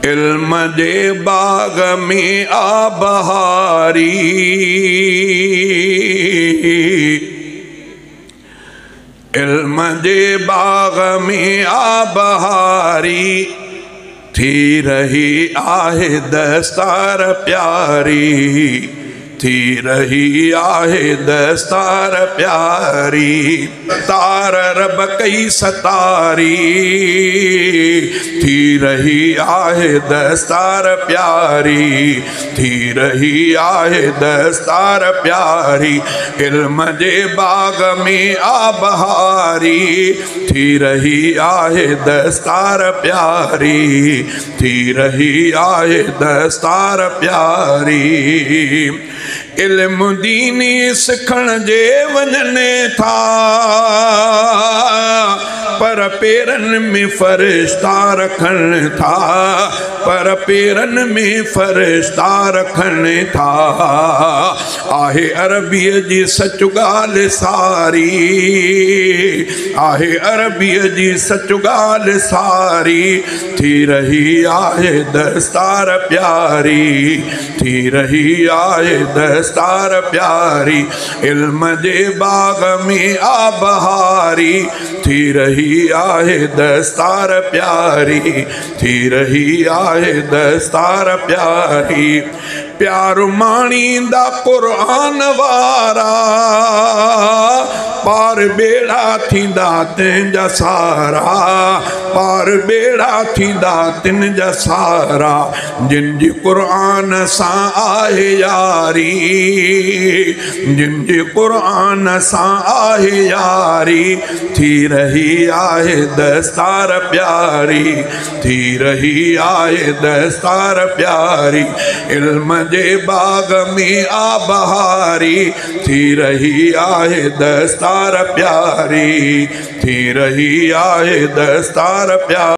इल्म जे बाग में आबहारी, इल्म जे बाग में आबहारी, थी रही आहे दस्तार प्यारी, थी रही आहे दस्तार प्यारी। तार रब कई सतारी, थी रही आहे दस्तार प्यारी, थी रही आहे दस्तार प्यारी। इल्म जे बाग में आबहारी, थी रही आहे दस्तार प्यारी, थी रही आहे दस्तार प्यारी। इल्म दीनी सिखण जे वञने था, पर पेरन में फरिश्ता रखन था, पर पेरन में फरिश्ता रखन था। आहे अरबीअ जी सच ॻाल्हि सारी, आहे अरबीअ जी सच ॻाल्हि सारी, थी रही आहे दस्तार प्यारी, थी रही आहे दस्तार प्यारी। इल्म जे बाग में आबहारी, थी रही आहे दस्तार प्यारी, थी रही आहे दस्तार प्यारी। प्यार माणींदा क़ुरान वारा, पार बेड़ा थींदा तंहिंजा सारा, पार बेड़ा थींदा तिन जा सारा। जिन जी क़ुरान सां आहे यारी, जिन जी क़ुरान सां आहे यारी, थी रही आहे दस्तार प्यारी, थी रही आहे दस्तार प्यारी। इल्म जे बाग में आबहारी, थी रही आहे दस्तार प्यारी, थी रही आहे दस्तार प्यारी।